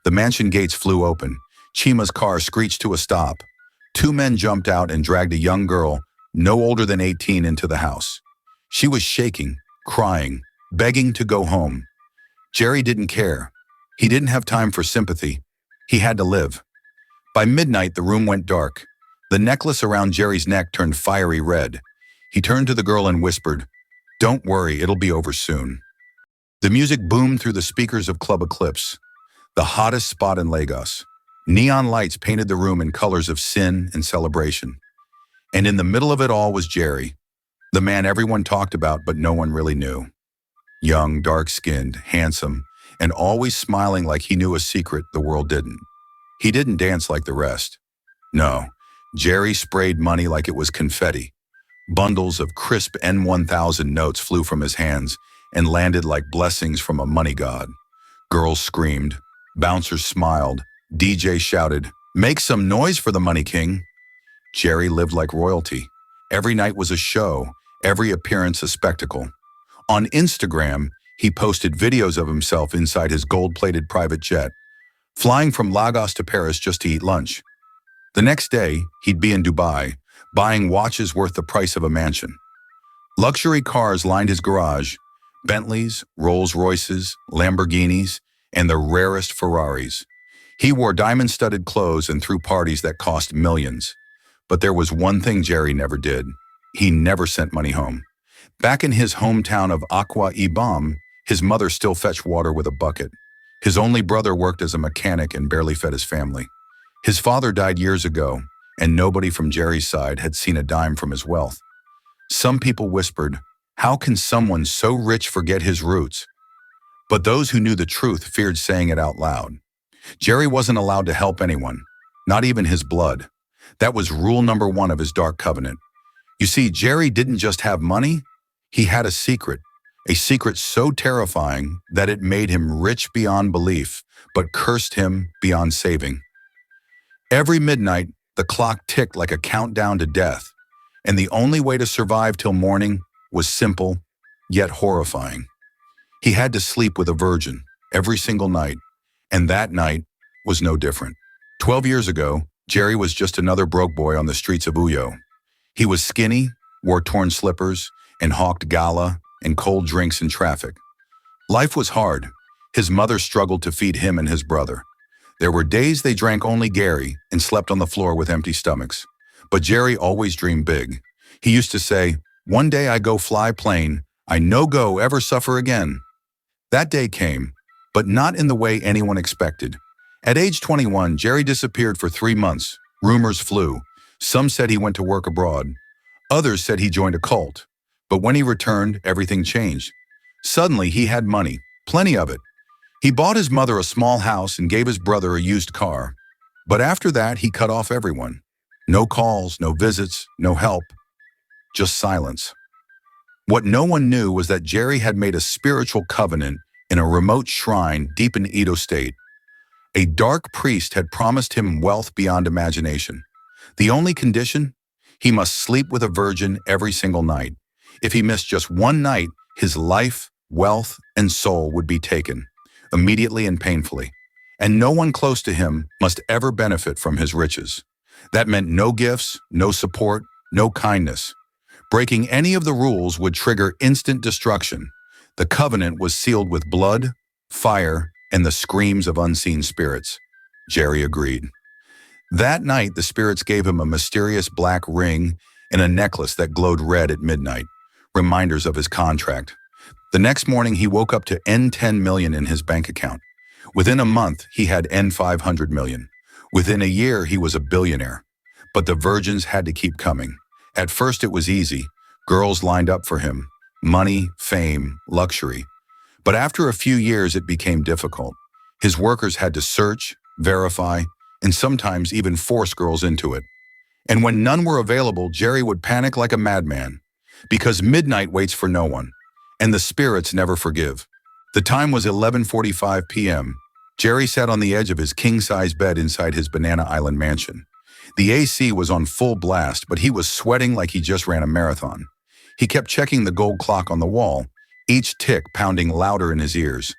The mansion gates flew open. Chima's car screeched to a stop. Two men jumped out and dragged a young girl, no older than 18, into the house. She was shaking, crying, begging to go home. Jerry didn't care. He didn't have time for sympathy. He had to live. By midnight, the room went dark. The necklace around Jerry's neck turned fiery red. He turned to the girl and whispered, "Don't worry, it'll be over soon." The music boomed through the speakers of Club Eclipse, the hottest spot in Lagos. Neon lights painted the room in colors of sin and celebration. And in the middle of it all was Jerry, the man everyone talked about but no one really knew. Young, dark-skinned, handsome, and always smiling like he knew a secret the world didn't. He didn't dance like the rest. No, Jerry sprayed money like it was confetti. Bundles of crisp N1000 notes flew from his hands and landed like blessings from a money god. Girls screamed, bouncers smiled, DJ shouted, "Make some noise for the Money King." Jerry lived like royalty. Every night was a show, every appearance a spectacle. On Instagram, he posted videos of himself inside his gold-plated private jet, flying from Lagos to Paris just to eat lunch. The next day, he'd be in Dubai, buying watches worth the price of a mansion. Luxury cars lined his garage, Bentleys, Rolls-Royces, Lamborghinis, and the rarest Ferraris. He wore diamond-studded clothes and threw parties that cost millions. But there was one thing Jerry never did. He never sent money home. Back in his hometown of Akwa Ibom, his mother still fetched water with a bucket. His only brother worked as a mechanic and barely fed his family. His father died years ago, and nobody from Jerry's side had seen a dime from his wealth. Some people whispered, "How can someone so rich forget his roots?" But those who knew the truth feared saying it out loud. Jerry wasn't allowed to help anyone, not even his blood. That was rule number one of his dark covenant. You see, Jerry didn't just have money, he had a secret so terrifying that it made him rich beyond belief, but cursed him beyond saving. Every midnight, the clock ticked like a countdown to death, and the only way to survive till morning was simple, yet horrifying. He had to sleep with a virgin every single night, and that night was no different. 12 years ago, Jerry was just another broke boy on the streets of Uyo. He was skinny, wore torn slippers, and hawked gala and cold drinks in traffic. Life was hard. His mother struggled to feed him and his brother. There were days they drank only Gary and slept on the floor with empty stomachs. But Jerry always dreamed big. He used to say, "One day I go fly plane, I no go ever suffer again." That day came, but not in the way anyone expected. At age 21, Jerry disappeared for 3 months. Rumors flew. Some said he went to work abroad. Others said he joined Occult. But when he returned, everything changed. Suddenly, he had money, plenty of it. He bought his mother a small house and gave his brother a used car. But after that, he cut off everyone. No calls, no visits, no help, just silence. What no one knew was that Jerry had made a spiritual covenant in a remote shrine deep in Edo State. A dark priest had promised him wealth beyond imagination. The only condition? He must sleep with a virgin every single night. If he missed just one night, his life, wealth, and soul would be taken, immediately and painfully. And no one close to him must ever benefit from his riches. That meant no gifts, no support, no kindness. Breaking any of the rules would trigger instant destruction. The covenant was sealed with blood, fire, and the screams of unseen spirits. Jerry agreed. That night, the spirits gave him a mysterious black ring and a necklace that glowed red at midnight, reminders of his contract. The next morning, he woke up to N10 million in his bank account. Within a month, he had N500 million. Within a year, he was a billionaire. But the virgins had to keep coming. At first, it was easy. Girls lined up for him. Money, fame, luxury. But after a few years, it became difficult. His workers had to search, verify, and sometimes even force girls into it. And when none were available, Jerry would panic like a madman. Because midnight waits for no one, and the spirits never forgive. The time was 11:45 p.m. Jerry sat on the edge of his king-size bed inside his Banana Island mansion. The AC was on full blast, but he was sweating like he just ran a marathon. He kept checking the gold clock on the wall, each tick pounding louder in his ears.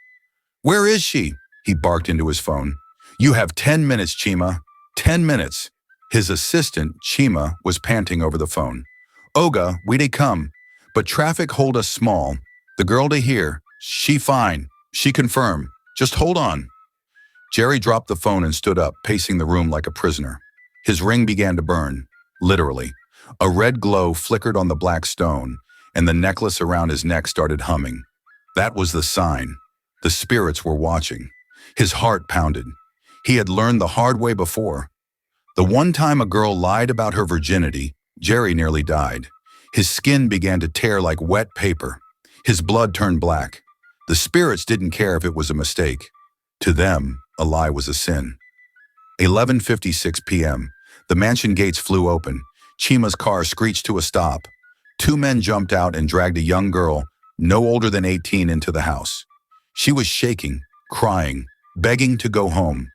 "Where is she?" he barked into his phone. You have 10 minutes, Chima. 10 minutes. His assistant, Chima, was panting over the phone. Oga, we dey come. But traffic hold us small. The girl dey here. She fine. She confirm. Just hold on. Jerry dropped the phone and stood up, pacing the room like a prisoner. His ring began to burn, literally. A red glow flickered on the black stone, and the necklace around his neck started humming. That was the sign. The spirits were watching. His heart pounded. He had learned the hard way before. The one time a girl lied about her virginity, Jerry nearly died. His skin began to tear like wet paper. His blood turned black. The spirits didn't care if it was a mistake. To them, a lie was a sin. 11:56 p.m. The mansion gates flew open. Chima's car screeched to a stop. Two men jumped out and dragged a young girl, no older than 18, into the house. She was shaking, crying, begging to go home.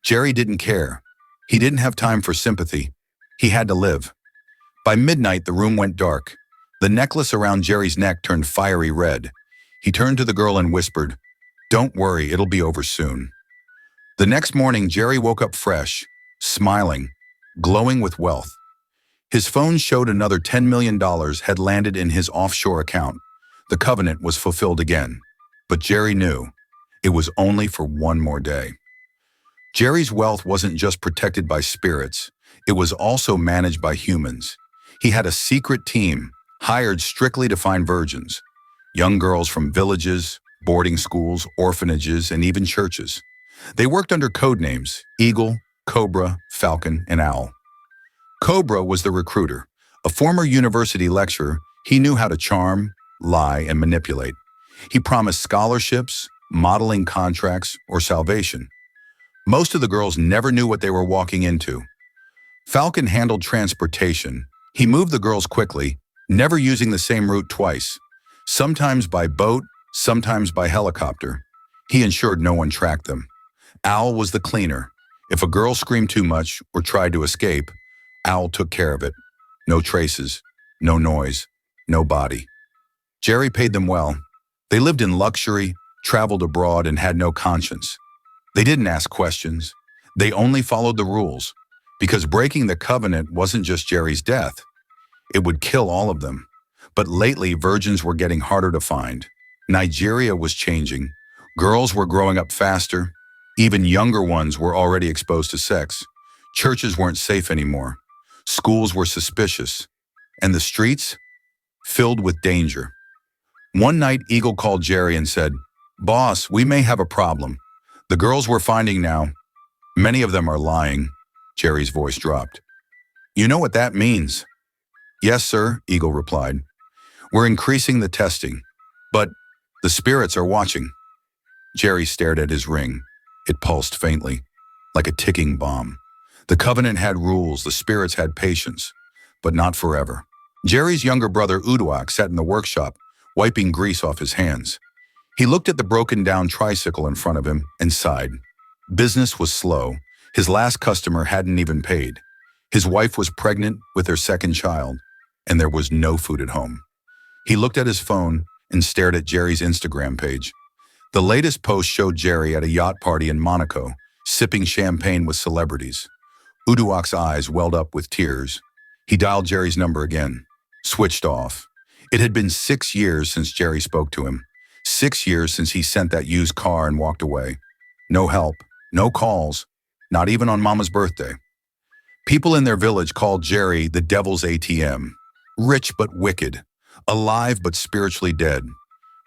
Jerry didn't care. He didn't have time for sympathy. He had to live. By midnight, the room went dark. The necklace around Jerry's neck turned fiery red. He turned to the girl and whispered, "Don't worry, it'll be over soon." The next morning, Jerry woke up fresh, smiling, glowing with wealth. His phone showed another $10 million had landed in his offshore account. The covenant was fulfilled again. But Jerry knew it was only for one more day. Jerry's wealth wasn't just protected by spirits, it was also managed by humans. He had a secret team, hired strictly to find virgins, young girls from villages, boarding schools, orphanages, and even churches. They worked under code names: Eagle, Cobra, Falcon, and Owl. Cobra was the recruiter. A former university lecturer, he knew how to charm, lie, and manipulate. He promised scholarships, modeling contracts, or salvation. Most of the girls never knew what they were walking into. Falcon handled transportation. He moved the girls quickly, never using the same route twice. Sometimes by boat, sometimes by helicopter. He ensured no one tracked them. Owl was the cleaner. If a girl screamed too much or tried to escape, Owl took care of it. No traces, no noise, no body. Jerry paid them well. They lived in luxury, traveled abroad, and had no conscience. They didn't ask questions. They only followed the rules, because breaking the covenant wasn't just Jerry's death. It would kill all of them. But lately, virgins were getting harder to find. Nigeria was changing. Girls were growing up faster. Even younger ones were already exposed to sex. Churches weren't safe anymore. Schools were suspicious. And the streets? Filled with danger. One night, Eagle called Jerry and said, "Boss, we may have a problem. The girls we're finding now, many of them are lying." Jerry's voice dropped. "You know what that means?" "Yes, sir," Eagle replied. "We're increasing the testing, but the spirits are watching." Jerry stared at his ring. It pulsed faintly, like a ticking bomb. The covenant had rules, the spirits had patience, but not forever. Jerry's younger brother, Uduak, sat in the workshop, wiping grease off his hands. He looked at the broken-down tricycle in front of him and sighed. Business was slow. His last customer hadn't even paid. His wife was pregnant with her second child, and there was no food at home. He looked at his phone and stared at Jerry's Instagram page. The latest post showed Jerry at a yacht party in Monaco, sipping champagne with celebrities. Uduak's eyes welled up with tears. He dialed Jerry's number again, switched off. It had been 6 years since Jerry spoke to him. 6 years since he sent that used car and walked away. No help, no calls, not even on Mama's birthday. People in their village called Jerry the Devil's ATM. Rich but wicked, alive but spiritually dead.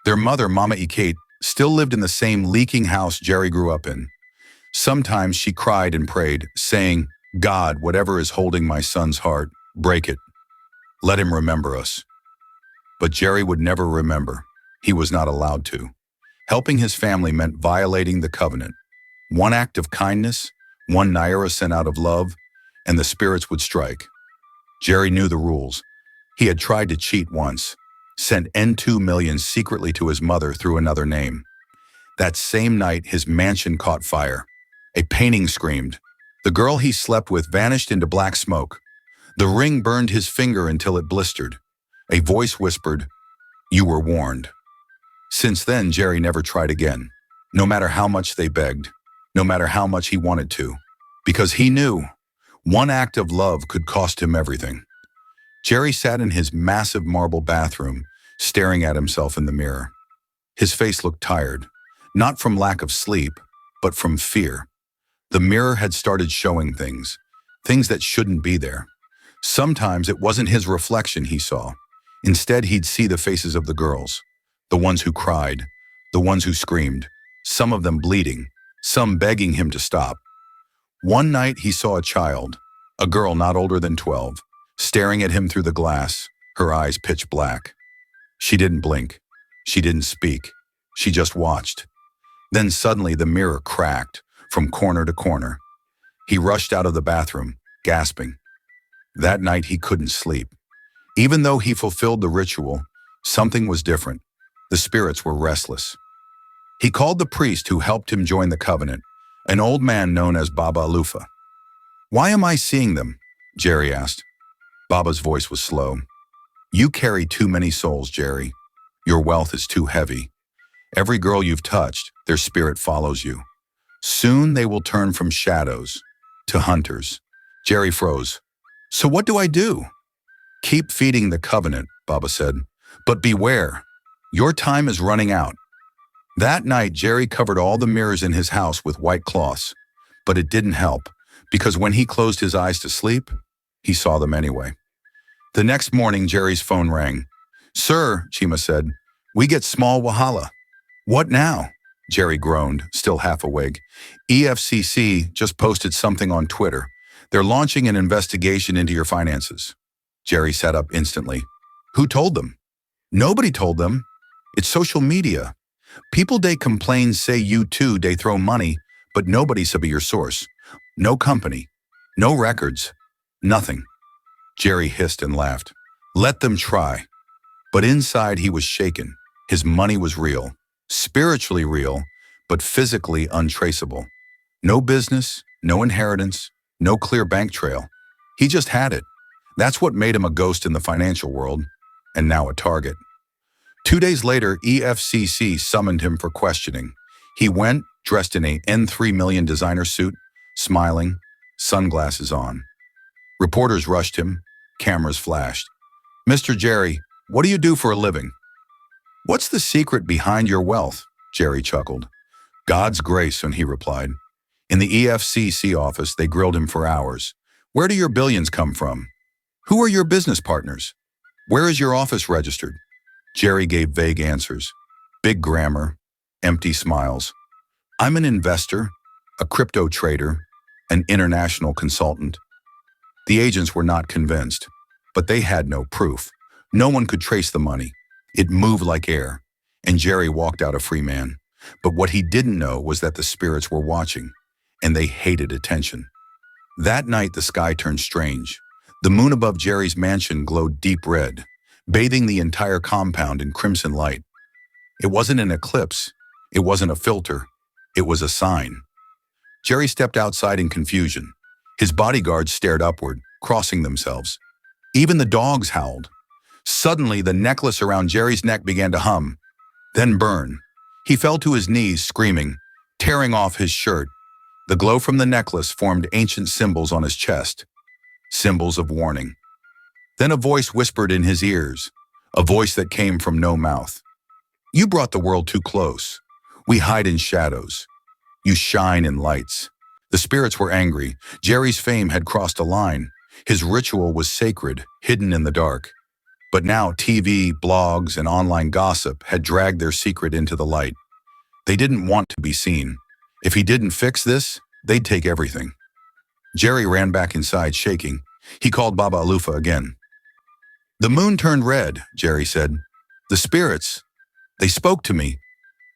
Their mother, Mama Ikate, still lived in the same leaking house Jerry grew up in. Sometimes she cried and prayed, saying, "God, whatever is holding my son's heart, break it. Let him remember us." But Jerry would never remember. He was not allowed to. Helping his family meant violating the covenant. One act of kindness, one naira sent out of love, and the spirits would strike. Jerry knew the rules. He had tried to cheat once, sent N2 million secretly to his mother through another name. That same night, his mansion caught fire. A painting screamed. The girl he slept with vanished into black smoke. The ring burned his finger until it blistered. A voice whispered, "You were warned." Since then, Jerry never tried again, no matter how much they begged. no matter how much he wanted to, because he knew one act of love could cost him everything. Jerry sat in his massive marble bathroom, staring at himself in the mirror. His face looked tired, not from lack of sleep, but from fear. The mirror had started showing things that shouldn't be there. Sometimes it wasn't his reflection he saw. Instead, he'd see the faces of the girls, the ones who cried, the ones who screamed, some of them bleeding, some begging him to stop. One night he saw a child, a girl not older than 12, staring at him through the glass, her eyes pitch black. She didn't blink. She didn't speak. She just watched. Then suddenly the mirror cracked from corner to corner. He rushed out of the bathroom, gasping. That night he couldn't sleep. Even though he fulfilled the ritual, something was different. The spirits were restless. He called the priest who helped him join the covenant, an old man known as Baba Alufa. "Why am I seeing them?" Jerry asked. Baba's voice was slow. "You carry too many souls, Jerry. Your wealth is too heavy. Every girl you've touched, their spirit follows you. Soon they will turn from shadows to hunters." Jerry froze. "So what do I do?" "Keep feeding the covenant," Baba said. "But beware. Your time is running out." That night, Jerry covered all the mirrors in his house with white cloths. But it didn't help, because when he closed his eyes to sleep, he saw them anyway. The next morning, Jerry's phone rang. "Sir," Chima said, "we get small wahala." "What now?" Jerry groaned, still half awake. "EFCC just posted something on Twitter. They're launching an investigation into your finances." Jerry sat up instantly. "Who told them?" "Nobody told them. It's social media. People they complain say you too they throw money, but nobody sabi your source. No company. No records. Nothing." Jerry hissed and laughed. Let them try. But inside he was shaken. His money was real. Spiritually real, but physically untraceable. No business, no inheritance, no clear bank trail. He just had it. That's what made him a ghost in the financial world, and now a target. 2 days later, EFCC summoned him for questioning. He went, dressed in a N3 million designer suit, smiling, sunglasses on. Reporters rushed him, cameras flashed. "Mr. Jerry, what do you do for a living?" "What's the secret behind your wealth?" Jerry chuckled. "God's grace," and he replied. In the EFCC office, they grilled him for hours. "Where do your billions come from? Who are your business partners? Where is your office registered?" Jerry gave vague answers. Big grammar, empty smiles. "I'm an investor, a crypto trader, an international consultant." The agents were not convinced, but they had no proof. No one could trace the money. It moved like air, and Jerry walked out a free man. But what he didn't know was that the spirits were watching, and they hated attention. That night, the sky turned strange. The moon above Jerry's mansion glowed deep red, bathing the entire compound in crimson light. It wasn't an eclipse. It wasn't a filter. It was a sign. Jerry stepped outside in confusion. His bodyguards stared upward, crossing themselves. Even the dogs howled. Suddenly, the necklace around Jerry's neck began to hum, then burn. He fell to his knees, screaming, tearing off his shirt. The glow from the necklace formed ancient symbols on his chest, symbols of warning. Then a voice whispered in his ears, a voice that came from no mouth. "You brought the world too close. We hide in shadows. You shine in lights." The spirits were angry. Jerry's fame had crossed a line. His ritual was sacred, hidden in the dark. But now TV, blogs, and online gossip had dragged their secret into the light. They didn't want to be seen. If he didn't fix this, they'd take everything. Jerry ran back inside, shaking. He called Baba Alufa again. "The moon turned red," Jerry said. "The spirits, they spoke to me."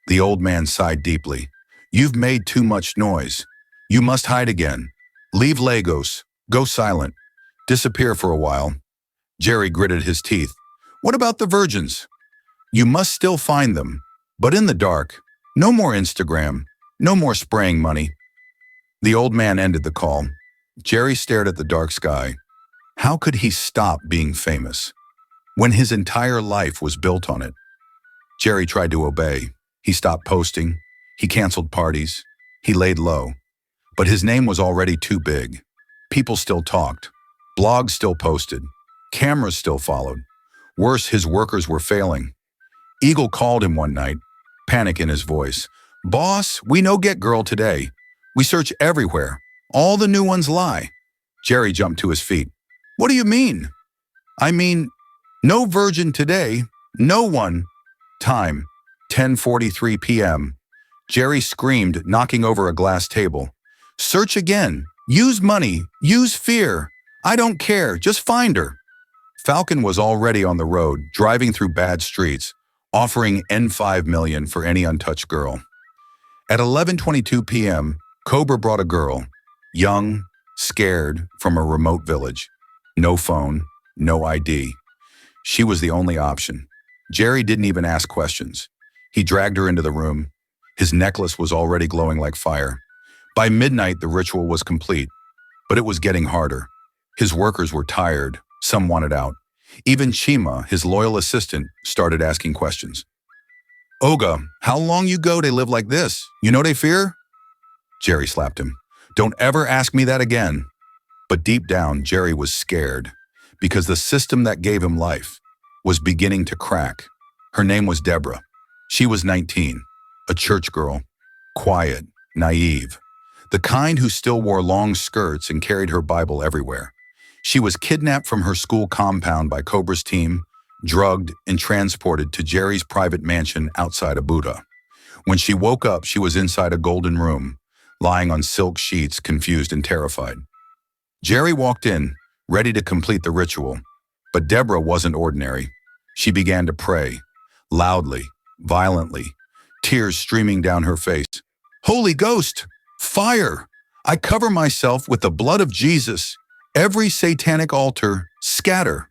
The old man sighed deeply. "You've made too much noise. You must hide again. Leave Lagos. Go silent. Disappear for a while." Jerry gritted his teeth. "What about the virgins?" "You must still find them, but in the dark. No more Instagram. No more spraying money." The old man ended the call. Jerry stared at the dark sky. How could he stop being famous when his entire life was built on it? Jerry tried to obey. He stopped posting. He canceled parties. He laid low, but his name was already too big. People still talked. Blogs still posted. Cameras still followed. Worse, his workers were failing. Eagle called him one night, panic in his voice. "Boss, we no get girl today. We search everywhere. All the new ones lie." Jerry jumped to his feet. "What do you mean?" "I mean, no virgin today. No one." Time, 10:43 p.m. Jerry screamed, knocking over a glass table. "Search again. Use money. Use fear. I don't care. Just find her." Falcon was already on the road, driving through bad streets, offering N5 million for any untouched girl. At 11:22 p.m., Cobra brought a girl, young, scared, from a remote village. No phone, no ID. She was the only option. Jerry didn't even ask questions. He dragged her into the room. His necklace was already glowing like fire. By midnight, the ritual was complete, but it was getting harder. His workers were tired. Some wanted out. Even Chima, his loyal assistant, started asking questions. "Oga, how long you go they live like this? You know they fear?" Jerry slapped him. "Don't ever ask me that again." But deep down, Jerry was scared, because the system that gave him life was beginning to crack. Her name was Deborah. She was 19, a church girl, quiet, naive, the kind who still wore long skirts and carried her Bible everywhere. She was kidnapped from her school compound by Cobra's team, drugged, and transported to Jerry's private mansion outside Abuja. When she woke up, she was inside a golden room, lying on silk sheets, confused and terrified. Jerry walked in, ready to complete the ritual, but Deborah wasn't ordinary. She began to pray, loudly, violently, tears streaming down her face. "Holy Ghost! Fire! I cover myself with the blood of Jesus. Every satanic altar, scatter!"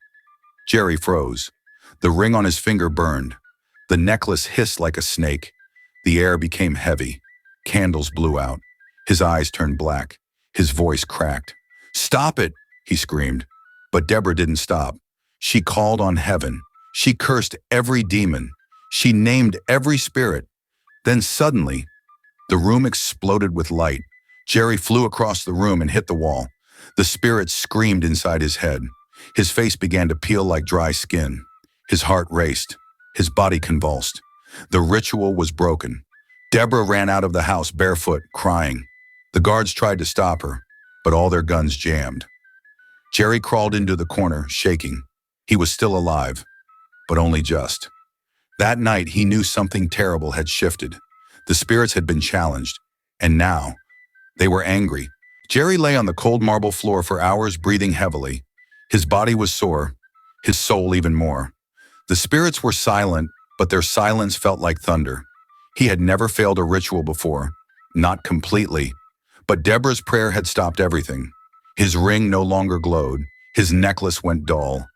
Jerry froze. The ring on his finger burned. The necklace hissed like a snake. The air became heavy. Candles blew out. His eyes turned black. His voice cracked. "Stop it!" he screamed. But Deborah didn't stop. She called on heaven. She cursed every demon. She named every spirit. Then suddenly, the room exploded with light. Jerry flew across the room and hit the wall. The spirits screamed inside his head. His face began to peel like dry skin. His heart raced. His body convulsed. The ritual was broken. Deborah ran out of the house barefoot, crying. The guards tried to stop her, but all their guns jammed. Jerry crawled into the corner, shaking. He was still alive, but only just. That night, he knew something terrible had shifted. The spirits had been challenged, and now they were angry. Jerry lay on the cold marble floor for hours, breathing heavily. His body was sore, his soul even more. The spirits were silent, but their silence felt like thunder. He had never failed a ritual before, not completely, but Deborah's prayer had stopped everything. His ring no longer glowed, his necklace went dull,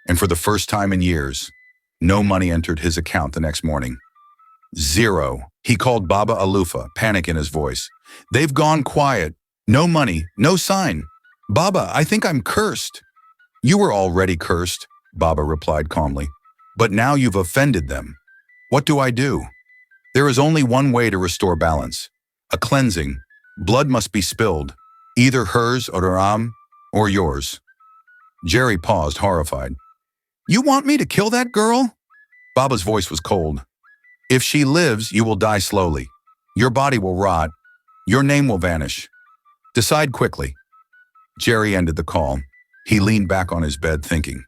and for the first time in years, no money entered his account the next morning. Zero. He called Baba Alufa, panic in his voice. "They've gone quiet. No money, no sign. Baba, I think I'm cursed." "You were already cursed," Baba replied calmly. "But now you've offended them. What do I do?" "There is only one way to restore balance. A cleansing. Blood must be spilled. Either hers or Ram or yours." Jerry paused, horrified. "You want me to kill that girl?" Baba's voice was cold. "If she lives, you will die slowly. Your body will rot. Your name will vanish. Decide quickly." Jerry ended the call. He leaned back on his bed thinking.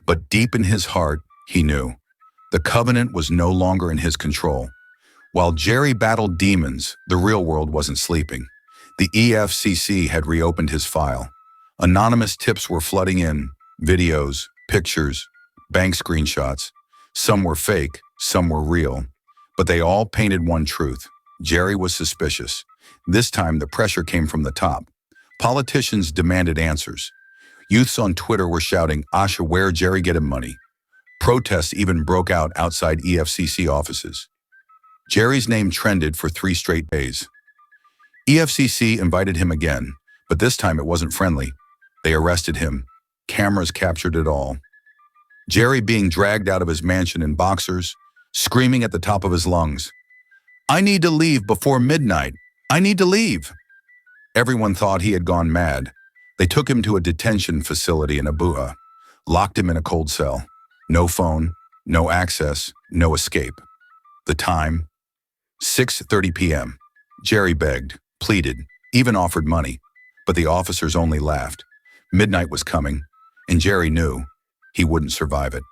But deep in his heart, he knew. The covenant was no longer in his control. While Jerry battled demons, the real world wasn't sleeping. The EFCC had reopened his file. Anonymous tips were flooding in, videos, pictures, bank screenshots. Some were fake, some were real. But they all painted one truth. Jerry was suspicious. This time, the pressure came from the top. Politicians demanded answers. Youths on Twitter were shouting, "Asha, where Jerry get him money?" Protests even broke out outside EFCC offices. Jerry's name trended for 3 straight days. EFCC invited him again, but this time it wasn't friendly. They arrested him. Cameras captured it all. Jerry being dragged out of his mansion in boxers, screaming at the top of his lungs, "I need to leave before midnight. I need to leave. Everyone thought he had gone mad. They took him to a detention facility in Abuja, locked him in a cold cell. No phone, no access, no escape. The time? 6:30 p.m. Jerry begged, pleaded, even offered money, but the officers only laughed. Midnight was coming, and Jerry knew he wouldn't survive it.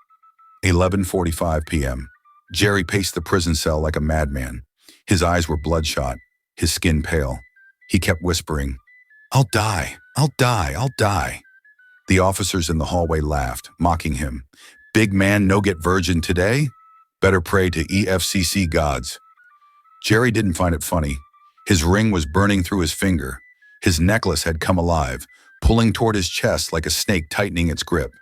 11:45 p.m. Jerry paced the prison cell like a madman. His eyes were bloodshot, his skin pale. He kept whispering, "I'll die, I'll die, I'll die." The officers in the hallway laughed, mocking him. "Big man no get virgin today? Better pray to EFCC gods." Jerry didn't find it funny. His ring was burning through his finger. His necklace had come alive, pulling toward his chest like a snake tightening its grip.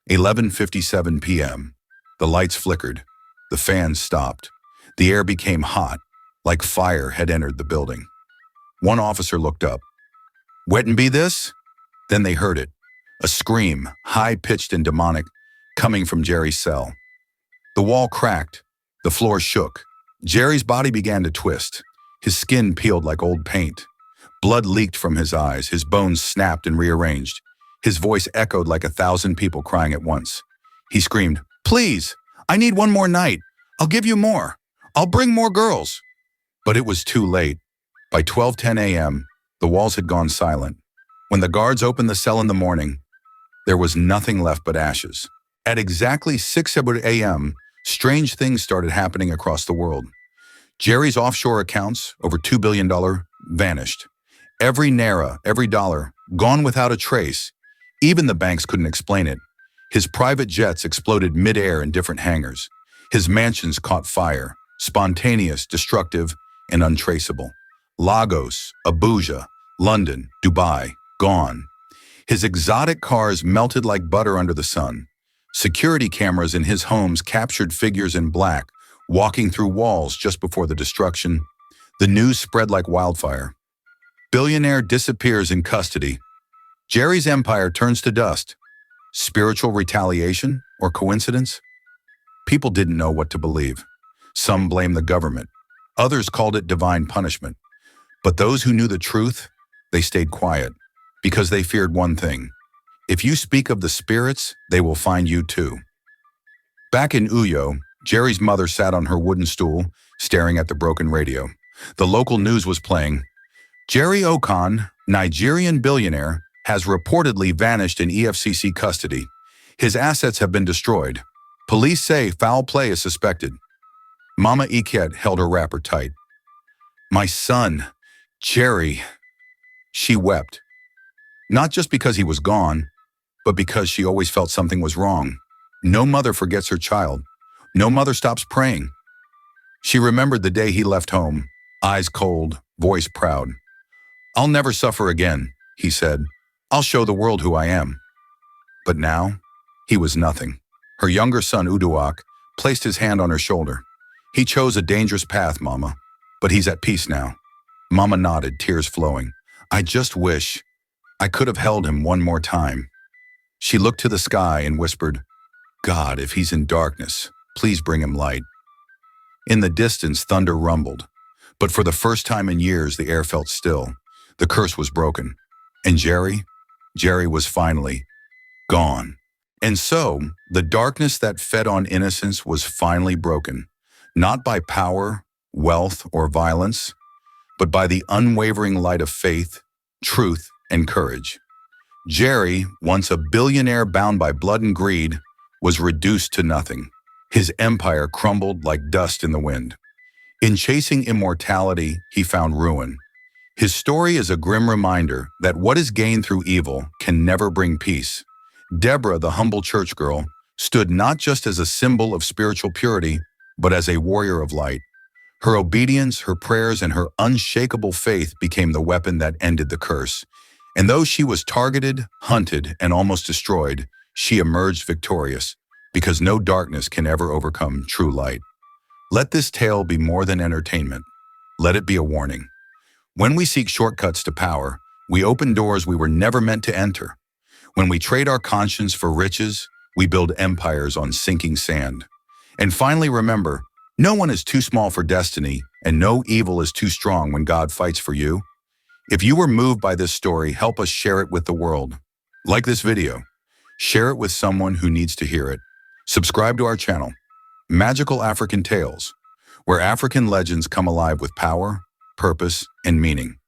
11:57 p.m. The lights flickered. The fans stopped. The air became hot, like fire had entered the building. One officer looked up. "Wouldn't be this?" Then they heard it. A scream, high-pitched and demonic, coming from Jerry's cell. The wall cracked. The floor shook. Jerry's body began to twist. His skin peeled like old paint. Blood leaked from his eyes. His bones snapped and rearranged. His voice echoed like 1,000 people crying at once. He screamed, "Please, I need one more night. I'll give you more. I'll bring more girls." But it was too late. By 12:10 a.m., the walls had gone silent. When the guards opened the cell in the morning, there was nothing left but ashes. At exactly 6 a.m., strange things started happening across the world. Jerry's offshore accounts, over $2 billion, vanished. Every naira, every dollar, gone without a trace. Even the banks couldn't explain it. His private jets exploded mid-air in different hangars. His mansions caught fire, spontaneous, destructive, and untraceable. Lagos, Abuja, London, Dubai, gone. His exotic cars melted like butter under the sun. Security cameras in his homes captured figures in black, walking through walls just before the destruction. The news spread like wildfire. Billionaire disappears in custody. Jerry's empire turns to dust. Spiritual retaliation or coincidence? People didn't know what to believe. Some blamed the government. Others called it divine punishment. But those who knew the truth, they stayed quiet because they feared one thing. If you speak of the spirits, they will find you too. Back in Uyo, Jerry's mother sat on her wooden stool, staring at the broken radio. The local news was playing. Jerry Occult, Nigerian billionaire, has reportedly vanished in EFCC custody. His assets have been destroyed. Police say foul play is suspected. Mama Iket held her wrapper tight. "My son, Jerry," she wept. Not just because he was gone, but because she always felt something was wrong. No mother forgets her child. No mother stops praying. She remembered the day he left home, eyes cold, voice proud. "I'll never suffer again," he said. "I'll show the world who I am." But now, he was nothing. Her younger son, Uduak, placed his hand on her shoulder. "He chose a dangerous path, Mama, but he's at peace now." Mama nodded, tears flowing. "I just wish I could have held him one more time." She looked to the sky and whispered, "God, if he's in darkness, please bring him light." In the distance, thunder rumbled. But for the first time in years, the air felt still. The curse was broken. And Jerry was finally gone. And so, the darkness that fed on innocence was finally broken, not by power, wealth, or violence, but by the unwavering light of faith, truth, and courage. Jerry, once a billionaire bound by blood and greed, was reduced to nothing. His empire crumbled like dust in the wind. In chasing immortality, he found ruin. His story is a grim reminder that what is gained through evil can never bring peace. Deborah, the humble church girl, stood not just as a symbol of spiritual purity, but as a warrior of light. Her obedience, her prayers, and her unshakable faith became the weapon that ended the curse. And though she was targeted, hunted, and almost destroyed, she emerged victorious, because no darkness can ever overcome true light. Let this tale be more than entertainment. Let it be a warning. When we seek shortcuts to power, we open doors we were never meant to enter. When we trade our conscience for riches, we build empires on sinking sand. And finally, remember, No one is too small for destiny, and no evil is too strong when God fights for you. If you were moved by this story, help us share it with the world. Like this video. Share it with someone who needs to hear it. Subscribe to our channel, Magical African Tales, where African legends come alive with power, purpose, and meaning.